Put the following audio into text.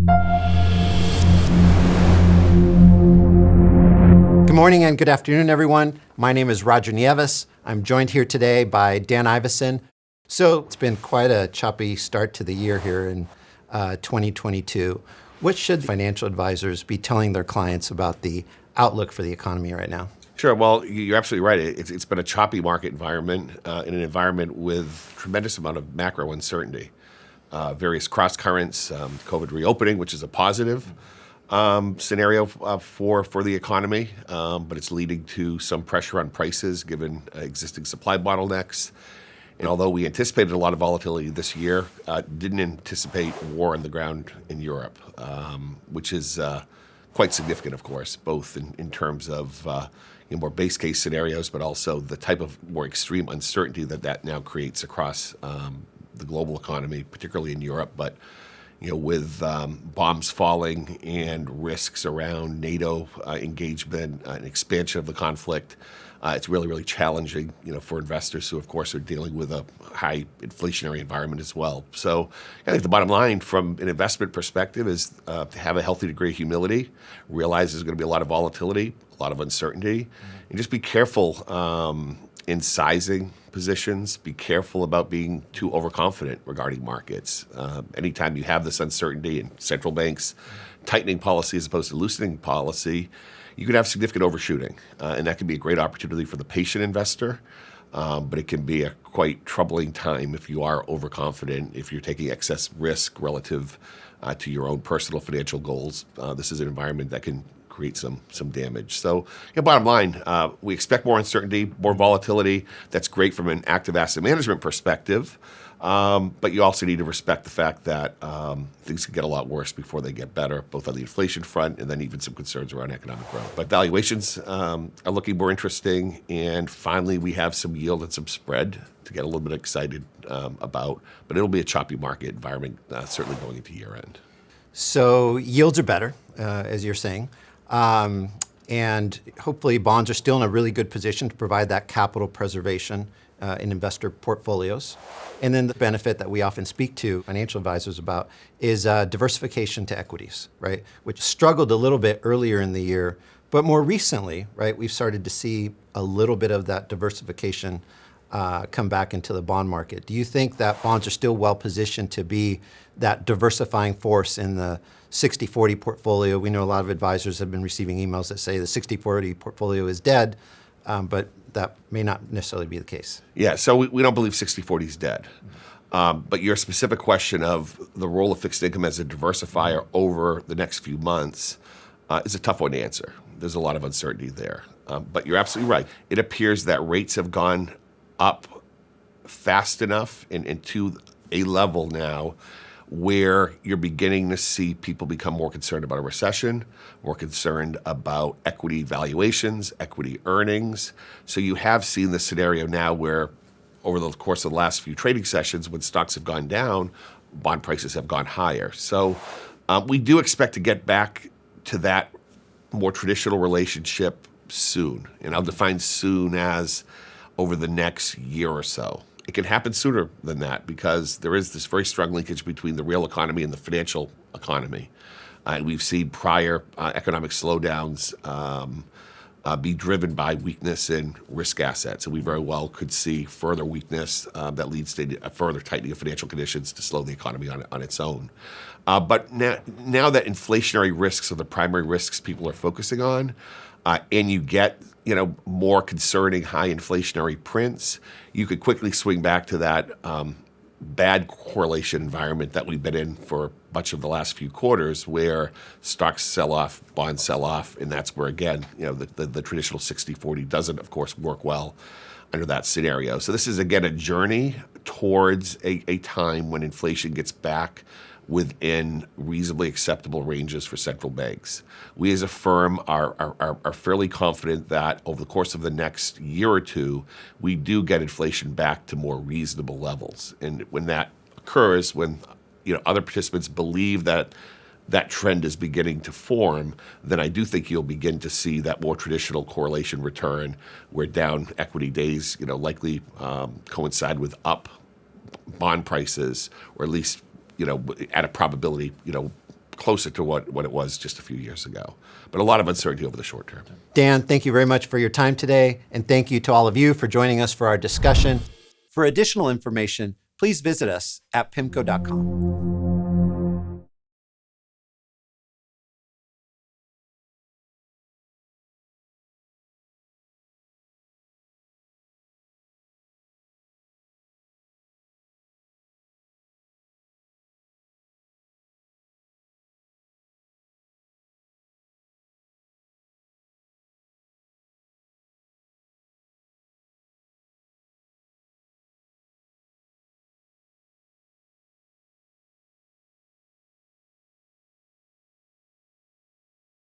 Good morning and good afternoon, everyone. My name is Roger Nieves. I'm joined here today by Dan Ivascyn. So it's been quite a choppy start to the year here in 2022. What should financial advisors be telling their clients about the outlook for the economy right now? Sure. Well, you're absolutely right. It's been a choppy market environment in an environment with tremendous amount of macro uncertainty. Various cross currents, COVID reopening, which is a positive scenario for the economy, but it's leading to some pressure on prices given existing supply bottlenecks. And although we anticipated a lot of volatility this year, didn't anticipate war on the ground in Europe, which is quite significant, of course, both in terms of more base case scenarios, but also the type of more extreme uncertainty that now creates across the global economy, particularly in Europe. But with bombs falling and risks around NATO engagement and expansion of the conflict, it's really, really challenging, for investors who, of course, are dealing with a high inflationary environment as well. So I think the bottom line from an investment perspective is to have a healthy degree of humility, realize there's going to be a lot of volatility, a lot of uncertainty, and just be careful in sizing positions. Be careful about being too overconfident regarding markets. Anytime you have this uncertainty in central banks tightening policy as opposed to loosening policy, you could have significant overshooting, and that can be a great opportunity for the patient investor, but it can be a quite troubling time if you are overconfident, if you're taking excess risk relative to your own personal financial goals. This is an environment that can create some damage. So bottom line, we expect more uncertainty, more volatility. That's great from an active asset management perspective, but you also need to respect the fact that things can get a lot worse before they get better, both on the inflation front and then even some concerns around economic growth. But valuations are looking more interesting, and finally we have some yield and some spread to get a little bit excited about, but it'll be a choppy market environment, certainly going into year end. So yields are better, as you're saying. And hopefully bonds are still in a really good position to provide that capital preservation in investor portfolios. And then the benefit that we often speak to financial advisors about is diversification to equities, right? Which struggled a little bit earlier in the year, but more recently, right, we've started to see a little bit of that diversification come back into the bond market. Do you think that bonds are still well positioned to be that diversifying force in the 60-40 portfolio? We know a lot of advisors have been receiving emails that say the 60-40 portfolio is dead, but that may not necessarily be the case. Yeah, so we don't believe 60-40 is dead. But your specific question of the role of fixed income as a diversifier over the next few months is a tough one to answer. There's a lot of uncertainty there. But you're absolutely right. It appears that rates have gone up fast enough and to a level now where you're beginning to see people become more concerned about a recession, more concerned about equity valuations, equity earnings. So you have seen the scenario now where over the course of the last few trading sessions, when stocks have gone down, bond prices have gone higher. So we do expect to get back to that more traditional relationship soon. And I'll define soon as over the next year or so. It can happen sooner than that because there is this very strong linkage between the real economy and the financial economy. And we've seen prior economic slowdowns be driven by weakness in risk assets. And we very well could see further weakness that leads to a further tightening of financial conditions to slow the economy on its own. But now that inflationary risks are the primary risks people are focusing on, and you get more concerning high inflationary prints, you could quickly swing back to that bad correlation environment that we've been in for much of the last few quarters, where stocks sell off, bonds sell off, and that's where, again, the traditional 60-40 doesn't, of course, work well under that scenario. So this is, again, a journey towards a time when inflation gets back within reasonably acceptable ranges for central banks. We as a firm are fairly confident that over the course of the next year or two, we do get inflation back to more reasonable levels. And when that occurs, when other participants believe that that trend is beginning to form, then I do think you'll begin to see that more traditional correlation return, where down equity days likely coincide with up bond prices, or at least at a probability, closer to what it was just a few years ago. But a lot of uncertainty over the short term. Dan, thank you very much for your time today, and thank you to all of you for joining us for our discussion. For additional information, please visit us at PIMCO.com.